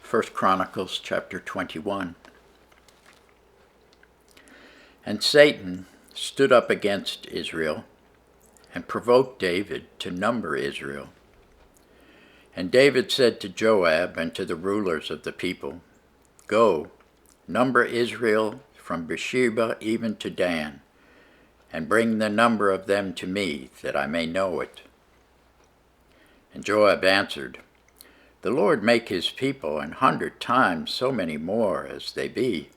1 Chronicles chapter 21. And Satan stood up against Israel and provoked David to number Israel. And David said to Joab and to the rulers of the people, "Go, number Israel from Beersheba even to Dan, and bring the number of them to me, that I may know it." And Joab answered, "The Lord make his people 100 times so many more as they be.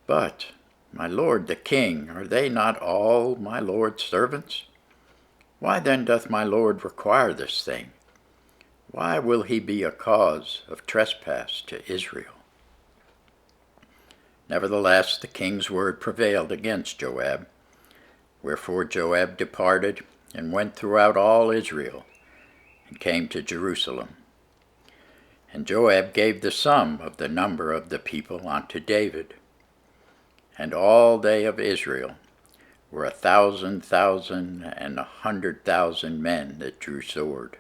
But, my lord the king, are they not all my lord's servants? Why then doth my lord require this thing? Why will he be a cause of trespass to Israel?" Nevertheless, the king's word prevailed against Joab. Wherefore Joab departed and went throughout all Israel, and came to Jerusalem. And Joab gave the sum of the number of the people unto David. And all they of Israel were 1,000,000 and 100,000 men that drew sword.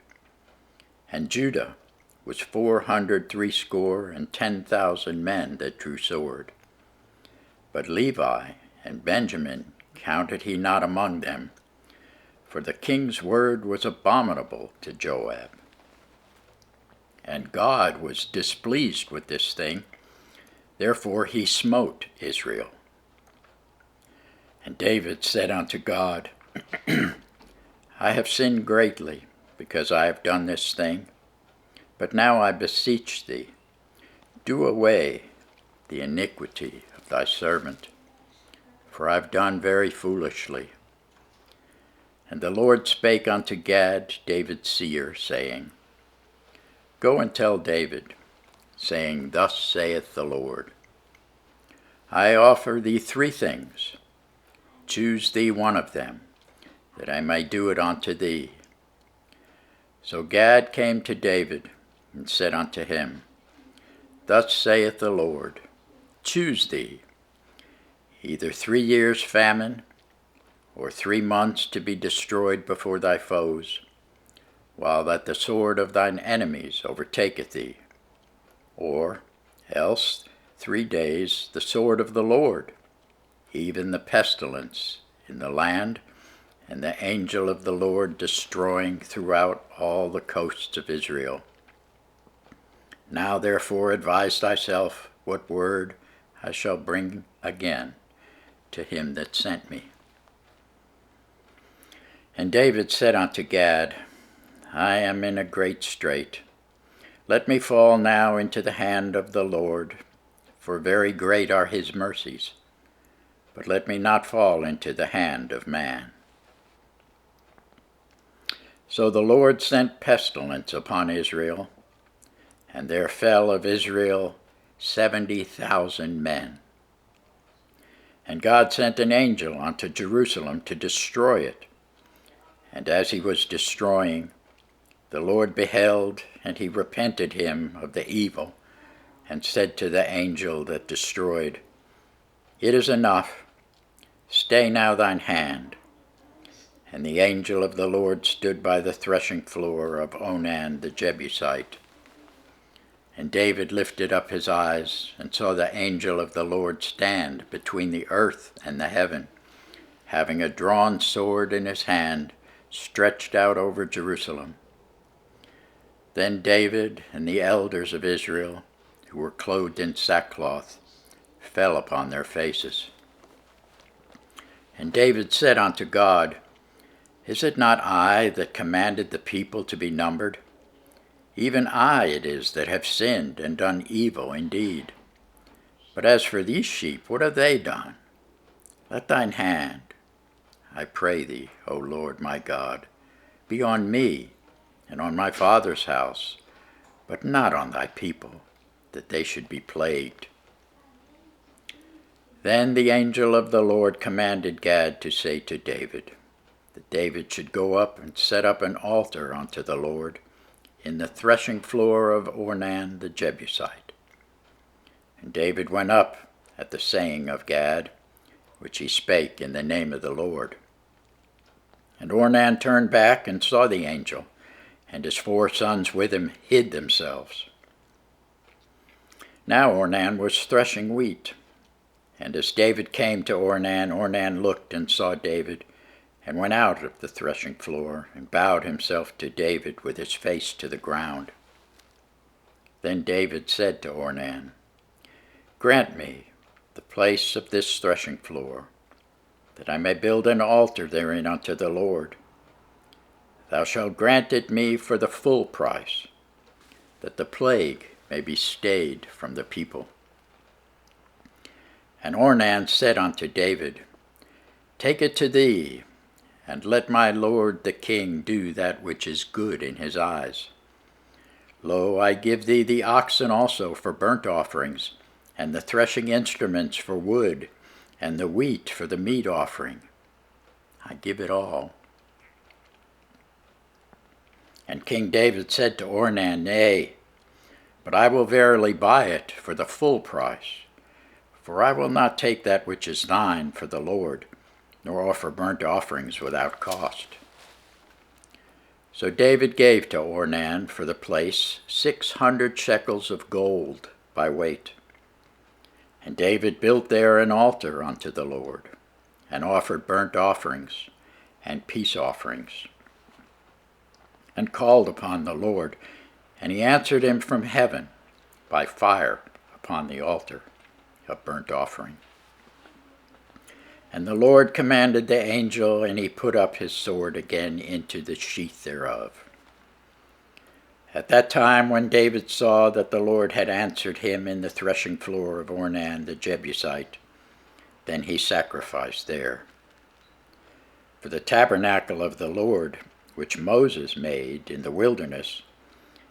And Judah was 460,010 men that drew sword. But Levi and Benjamin counted he not among them, for the king's word was abominable to Joab. And God was displeased with this thing, therefore he smote Israel. And David said unto God, I have sinned greatly, because I have done this thing. But now I beseech thee, do away the iniquity of thy servant, for I have done very foolishly. And the Lord spake unto Gad, David's seer, saying, Go and tell David, saying, Thus saith the Lord, I offer thee 3 things. Choose thee one of them, that I may do it unto thee. So Gad came to David, and said unto him, Thus saith the Lord, Choose thee, either 3 years' famine, or 3 months to be destroyed before thy foes, while that the sword of thine enemies overtaketh thee, or else 3 days the sword of the Lord, even the pestilence in the land, and the angel of the Lord destroying throughout all the coasts of Israel. Now therefore advise thyself what word I shall bring again to him that sent me. And David said unto Gad, I am in a great strait. Let me fall now into the hand of the Lord, for very great are his mercies. But let me not fall into the hand of man. So the Lord sent pestilence upon Israel, and there fell of Israel 70,000 men. And God sent an angel unto Jerusalem to destroy it. And as he was destroying, the Lord beheld, and he repented him of the evil, and said to the angel that destroyed, It is enough, stay now thine hand. And the angel of the Lord stood by the threshing floor of Onan the Jebusite. And David lifted up his eyes, and saw the angel of the Lord stand between the earth and the heaven, having a drawn sword in his hand, stretched out over Jerusalem. Then David and the elders of Israel, who were clothed in sackcloth, fell upon their faces. And David said unto God, Is it not I that commanded the people to be numbered? Even I it is that have sinned and done evil indeed. But as for these sheep, what have they done? Let thine hand, I pray thee, O Lord my God, be on me and on my father's house, but not on thy people, that they should be plagued. Then the angel of the Lord commanded Gad to say to David, that David should go up and set up an altar unto the Lord in the threshing floor of Ornan the Jebusite. And David went up at the saying of Gad, which he spake in the name of the Lord. And Ornan turned back and saw the angel, and his 4 sons with him hid themselves. Now Ornan was threshing wheat. And as David came to Ornan, Ornan looked and saw David, and went out of the threshing floor, and bowed himself to David with his face to the ground. Then David said to Ornan, "Grant me the place of this threshing floor, that I may build an altar therein unto the Lord. Thou shalt grant it me for the full price, that the plague may be stayed from the people." And Ornan said unto David, "Take it to thee, and let my lord the king do that which is good in his eyes. Lo, I give thee the oxen also for burnt offerings, and the threshing instruments for wood, and the wheat for the meat offering. I give it all." And King David said to Ornan, "Nay, but I will verily buy it for the full price. For I will not take that which is thine for the Lord, nor offer burnt offerings without cost." So David gave to Ornan for the place 600 shekels of gold by weight. And David built there an altar unto the Lord, and offered burnt offerings and peace offerings, and called upon the Lord, and he answered him from heaven by fire upon the altar of burnt offering. And the Lord commanded the angel, and he put up his sword again into the sheath thereof. At that time, when David saw that the Lord had answered him in the threshing floor of Ornan the Jebusite, then he sacrificed there. For the tabernacle of the Lord, which Moses made in the wilderness,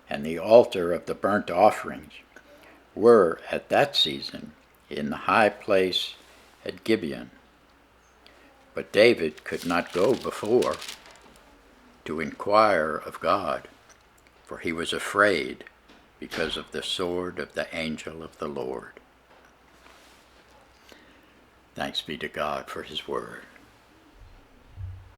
and the altar of the burnt offerings, were at that season in the high place at Gibeon. But David could not go before to inquire of God, for he was afraid because of the sword of the angel of the Lord. Thanks be to God for his word.